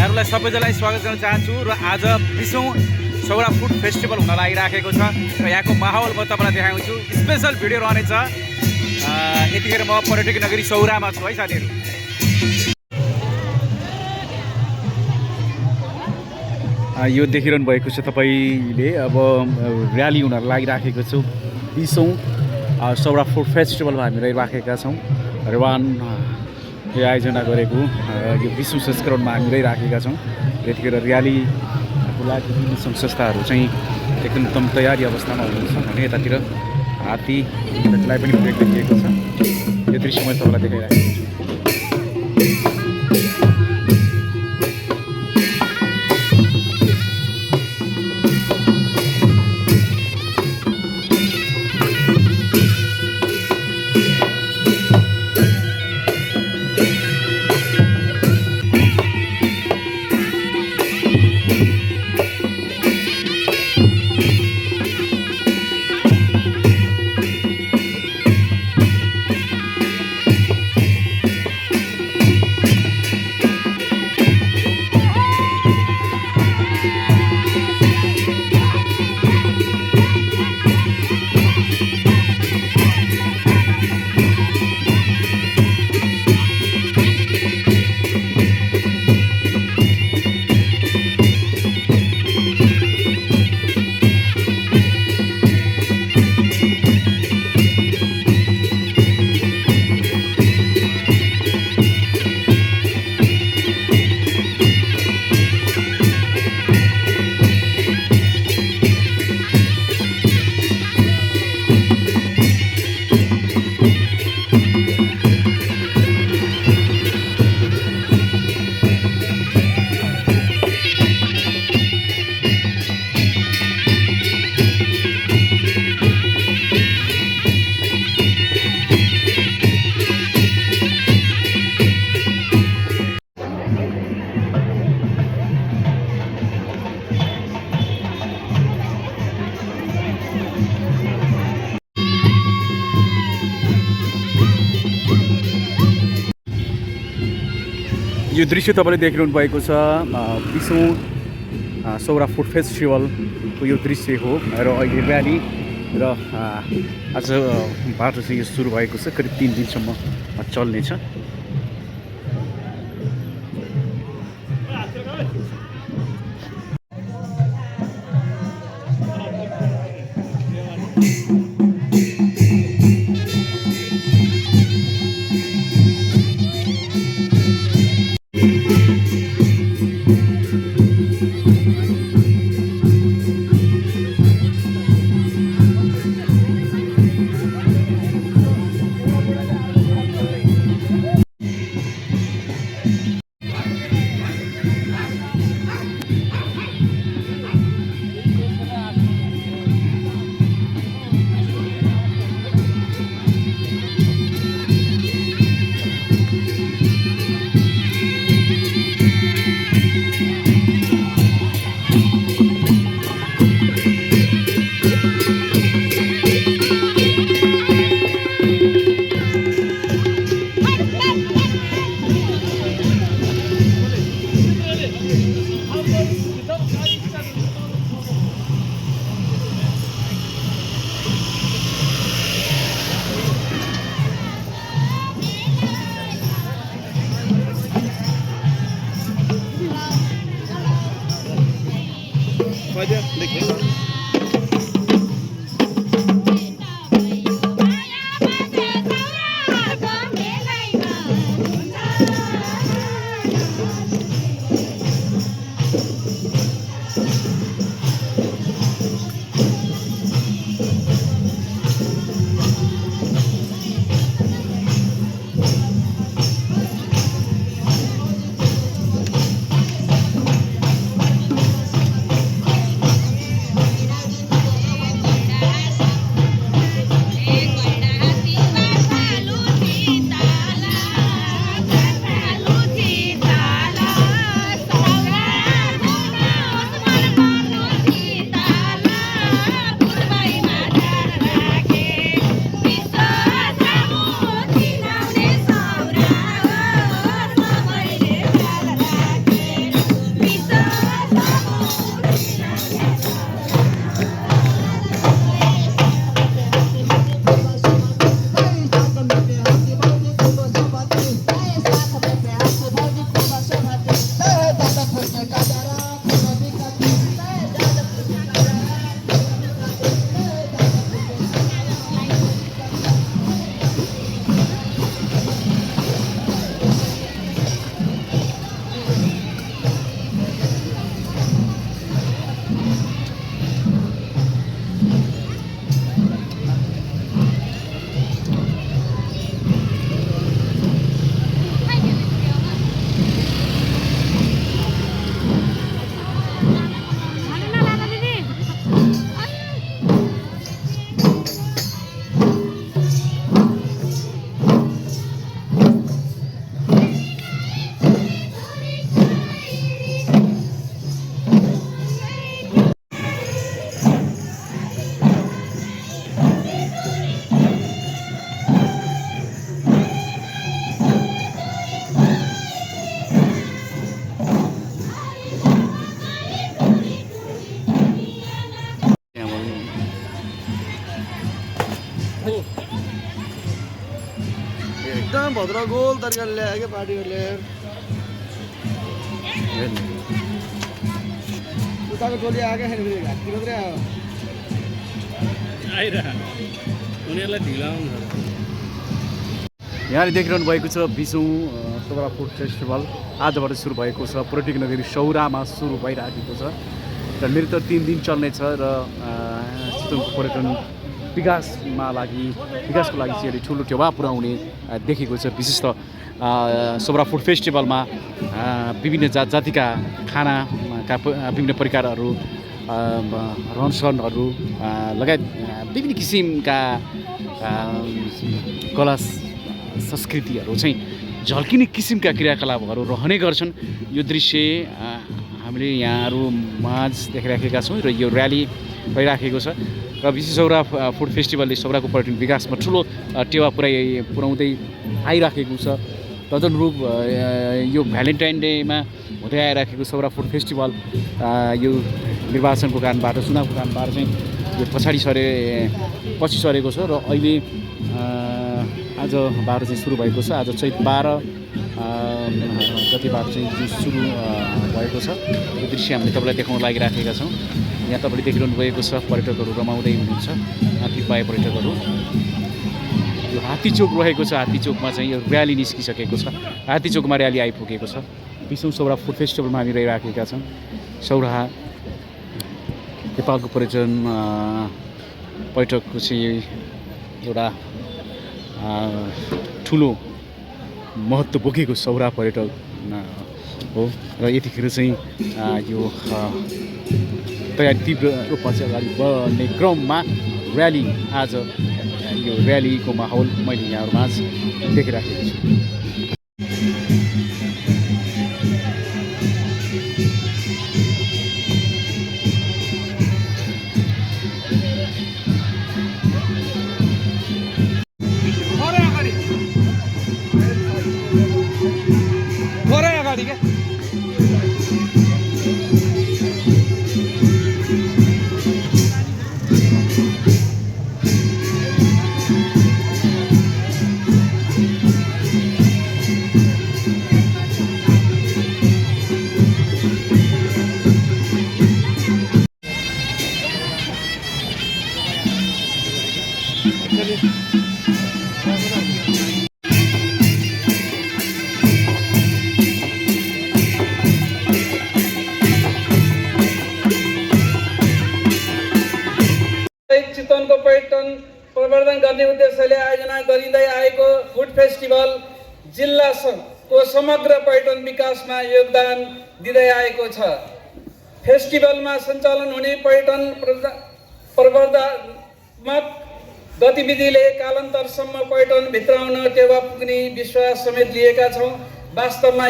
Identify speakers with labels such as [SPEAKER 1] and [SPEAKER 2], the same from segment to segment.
[SPEAKER 1] यहाँहरूलाई सबैजनालाई स्वागत गर्न चाहन्छु र आज 20औं सौरा फुड फेस्टिभल हुन लागिराखेको छ र यहाँको माहौल म तपाईँलाई देखाउँछु। स्पेशल भिडियो रहनेछ। यतिखेर म पर्यटक नगरी सौरामा छु है साथीहरू। यो देखिरहनु भएको छ तपाईँले अब र्याली हुन लागिराखेको छु। 20औं सौरा फुड फेस्टिभलमा हामी रहिराखेका छौँ। यो आयोजना गरेको यो 20औं संस्करणमा हामी रहिराखेका छौँ। यतिखेर र्यालीको लागि विभिन्न सङ्घ संस्थाहरू चाहिँ एकदम तयारी अवस्थामा हुनुहुन्छ भने यतातिर हात्तीलाई पनि ब्रेक देखिएको छ। यो दृश्य मैले तपाईँलाई देखाइराखेको छु। यो दृश्य तपाईँले देखिरहनु भएको छ 20औं सौरा फुड फेस्टिभलको यो दृश्य हो र अहिले र्याली र आजबाट चाहिँ यो सुरु भएको छ। करिब 3 दिनसम्म चल्नेछ।
[SPEAKER 2] भद्र गोल तरिकाले ल्यायो क्या पार्टीहरूले उताको टोली आएकै छैन फेरि घाटतिर मात्रै आयो
[SPEAKER 3] उनीहरूलाई ढिला आउनु
[SPEAKER 1] यहाँले देखिरहनु भएको छ 20औं सौरा फुड फेस्टिभल आजबाट सुरु भएको छ। पर्यटक नगरी सौरामा सुरु भइराखेको छ र निरन्तर 3 दिन चल्नेछ र चितवनको पर्यटन विकासको लागि चाहिँ अहिले ठुलो टेवा पुर्याउने देखेको छ। विशेष त सौरा फुड फेस्टिभलमा विभिन्न जातिका खानाका विभिन्न प्रकारहरू रहनसहनहरू लगायत विभिन्न किसिमका कला संस्कृतिहरू चाहिँ झल्किने किसिमका क्रियाकलापहरू रहने गर्छन्। यो दृश्य हामीले यहाँहरू माझ देखिराखेका छौँ र यो र्याली भइराखेको छ र विशेष सौरा फुड फेस्टिभलले सौराको पर्यटन विकासमा ठुलो टेवा पुर्याउँदै आइराखेको छ। तदनुरूप यो भ्यालेन्टाइन डेमा हुँदै आइराखेको सौरा फुड फेस्टिभल यो निर्वाचनको कारणबाट चुनावको कारणबाट चाहिँ यो पछि सरेको छ र अहिले आजबाट चाहिँ सुरु भएको छ। आज चैत 12 गतिबाट चाहिँ सुरु भएको छ। यो दृश्य हामीले तपाईँलाई देखाउन लागिराखेका छौँ। यहाँ तपाईँले देखिरहनु भएको छ पर्यटकहरू रमाउँदै हुनुहुन्छ। कतिपय पर्यटकहरू यो हात्ती चोक रहेको छ। हात्ती चोकमा चाहिँ यो र्याली निस्किसकेको छ। हात्ती चोकमा र्याली आइपुगेको छ। 20औं सौरा फुड फेस्टिभलमा हामी रहिराखेका छौँ। सौरा नेपालको पर्यटकको चाहिँ एउटा ठुलो महत्त्व बोकेको सौरा पर्यटक हो र यतिखेर चाहिँ यो तयारी तीव्र रूपमा चाहिँ अगाडि बढ्ने क्रममा र्याली आज यो र्यालीको माहौल मैले यहाँहरूमाझ देखिराखेको छु।
[SPEAKER 4] चितवनको पर्यटन प्रवर्धन गर्ने उद्देश्यले आयोजना गरिँदै आएको फुड फेस्टिभल जिल्लाको समग्र पर्यटन विकासमा योगदान दिँदै आएको छ। फेस्टिभलमा सञ्चालन हुने पर्यटन प्रवर्धनात्मक गतिविधिले कालान्तरसम्म पर्यटन भित्राउन टेवा पुग्ने विश्वास समेत लिएका छौँ। वास्तवमा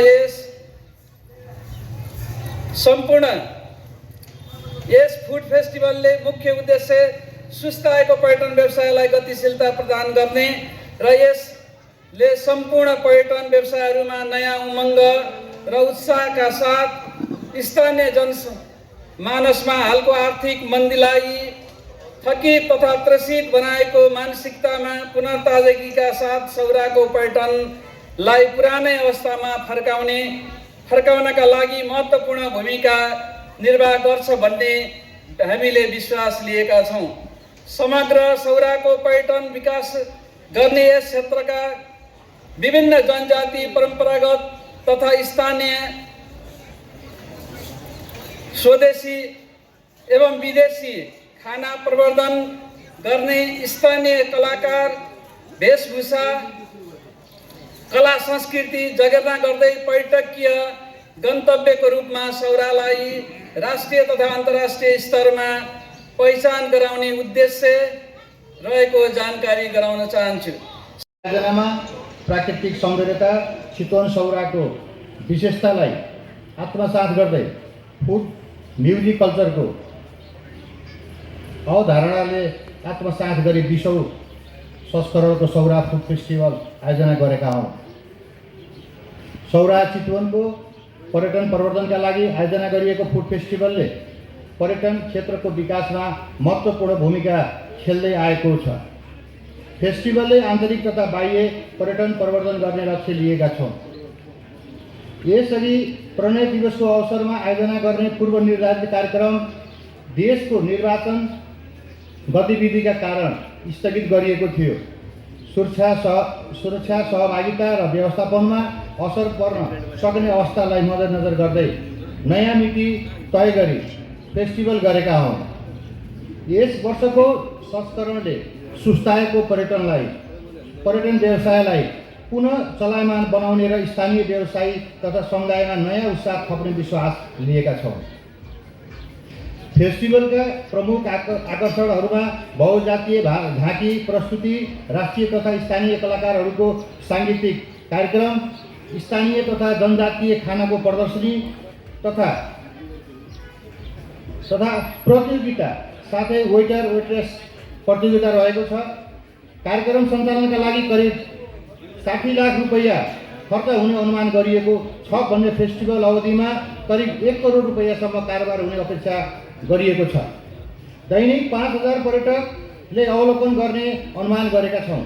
[SPEAKER 4] यस फुड फेस्टिभलले मुख्य उद्देश्य सुस्ताएको पर्यटन व्यवसायलाई गतिशीलता प्रदान गर्ने र यसले सम्पूर्ण पर्यटन व्यवसायहरूमा नयाँ उमङ्ग र उत्साहका साथ स्थानीय जनमानसमा हालको आर्थिक मन्दीलाई थकित तथा त्रसित बनाएको मानसिकतामा पुनर्ताजगीका साथ सौराको पर्यटनलाई पुरानै अवस्थामा फर्काउनका लागि महत्त्वपूर्ण भूमिका निर्वाह गर्छ भन्ने हामीले विश्वास लिएका छौँ। समग्र सौराको पर्यटन विकास गर्ने यस क्षेत्रका विभिन्न जनजाति परम्परागत तथा स्थानीय स्वदेशी एवं विदेशी खाना प्रवर्धन गर्ने स्थानीय कलाकार वेशभूषा कला संस्कृति जगेर्ना गर्दै पर्यटकीय गन्तव्यको रूपमा सौरालाई राष्ट्रिय तथा अन्तर्राष्ट्रिय स्तरमा पहिचान गराउने उद्देश्य रहेको जानकारी गराउन चाहन्छु।
[SPEAKER 5] आयोजनामा प्राकृतिक सौन्दर्यता चितवन सौराको विशेषतालाई आत्मसात गर्दै फुड म्युजिक कल्चरको अवधारणाले आत्मसात गरी 20औं संस्करणको सौरा फुड फेस्टिभल आयोजना गरेका हौँ। सौरा चितवनको पर्यटन प्रवर्धनका लागि आयोजना गरिएको फुड फेस्टिभलले पर्यटन क्षेत्रको विकासमा महत्त्वपूर्ण भूमिका खेल्दै आएको छ। फेस्टिभलले आन्तरिक तथा बाह्य पर्यटन प्रवर्धन गर्ने लक्ष्य लिएका छौँ। यसअघि प्रणय दिवसको अवसरमा आयोजना गर्ने पूर्व निर्धारित कार्यक्रम देशको निर्वाचन गतिविधिका कारण स्थगित गरिएको थियो। सुरक्षा सहभागिता र व्यवस्थापनमा असर पर्न सक्ने अवस्थालाई मध्यनजर गर्दै नयाँ मिति तय गरी फेस्टिभल गरेका हौँ। यस वर्षको संस्करणले सुस्ताएको पर्यटन व्यवसायलाई पुनः चलायमान बनाउने र स्थानीय व्यवसायी तथा समुदायमा नयाँ उत्साह थप्ने विश्वास लिएका छौँ। फेस्टिभलका प्रमुख आकर्षणहरूमा बहुजातीय झाँकी प्रस्तुति, राष्ट्रिय तथा स्थानीय कलाकारहरूको साङ्गीतिक कार्यक्रम, स्थानीय तथा जनजातीय खानाको प्रदर्शनी तथा प्रतियोगिता साथै वेटरेस प्रतियोगिता रहेको छ। कार्यक्रम सञ्चालनका लागि करिब 60 लाख रुपैयाँ खर्च हुने अनुमान गरिएको छ भन्ने फेस्टिभल अवधिमा करिब 1 करोड रुपैयाँसम्म कारोबार हुने अपेक्षा गरिएको छ। दैनिक 5000 पर्यटकले अवलोकन गर्ने अनुमान गरेका छौँ।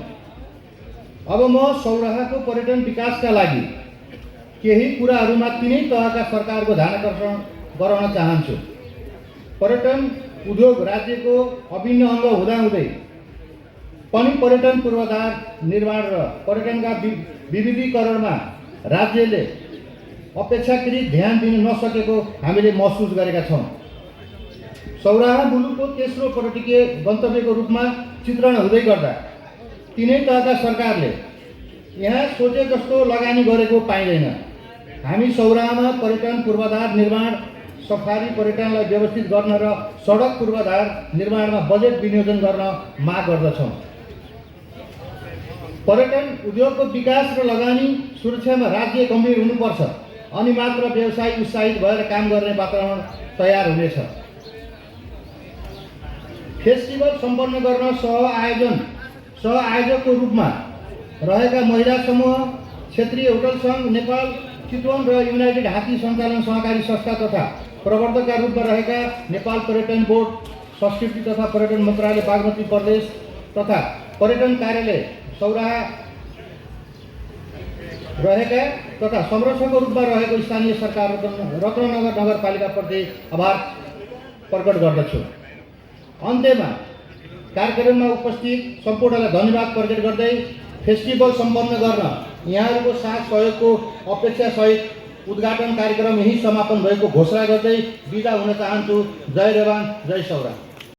[SPEAKER 5] अब म सौराहाको पर्यटन विकासका लागि केही कुराहरूमा तिनै तहका सरकारको ध्यानाकर्षण गराउन चाहन्छु। पर्यटन उद्योग राज्यको अभिन्न अङ्ग हुँदाहुँदै पनि पर्यटन पूर्वाधार निर्माण र पर्यटनका विविधीकरणमा राज्यले अपेक्षाकृत ध्यान दिन नसकेको हामीले महसुस गरेका छौँ। सौराहा मुलुकको तेस्रो पर्यटकीय गन्तव्यको रूपमा चित्रण हुँदै गर्दा तिनै तहका सरकारले यहाँ सोचे जस्तो लगानी गरेको पाइँदैन। हामी सौराहामा पर्यटन पूर्वाधार निर्माण, सफारी पर्यटनलाई व्यवस्थित गर्न र सडक पूर्वाधार निर्माणमा बजेट विनियोजन गर्न माग गर्दछौँ। पर्यटन उद्योगको विकास र लगानी सुरक्षामा राज्य गम्भीर हुनुपर्छ, अनि मात्र व्यवसायी उत्साहित भएर काम गर्ने वातावरण तयार हुनेछ। फेस्टिभल सम्पन्न गर्न सहआयोजकको रूपमा रहेका महिला समूह, क्षेत्रीय होटल सङ्घ नेपाल, चितवन र युनाइटेड हात्ती सञ्चालन सहकारी संस्था तथा प्रवर्तकका रूपमा रहेका नेपाल पर्यटन बोर्ड, संस्कृति तथा पर्यटन मन्त्रालय बागमती प्रदेश तथा पर्यटन कार्यालय सौराहा रहेका तथा संरक्षकको रूपमा रहेको स्थानीय सरकार रत्ननगर नगरपालिकाप्रति आभार प्रकट गर्दछु। अन्त्यमा कार्यक्रममा उपस्थित सम्पूर्णलाई धन्यवाद प्रकट गर्दै फेस्टिभल सम्पन्न गर्न यहाँहरूको साथ सहयोगको अपेक्षासहित उद्घाटन कार्यक्रम यही समापन भएको घोषणा गर्दै बिदा हुन चाहन्छु। जय रेवान, जय सौराहा।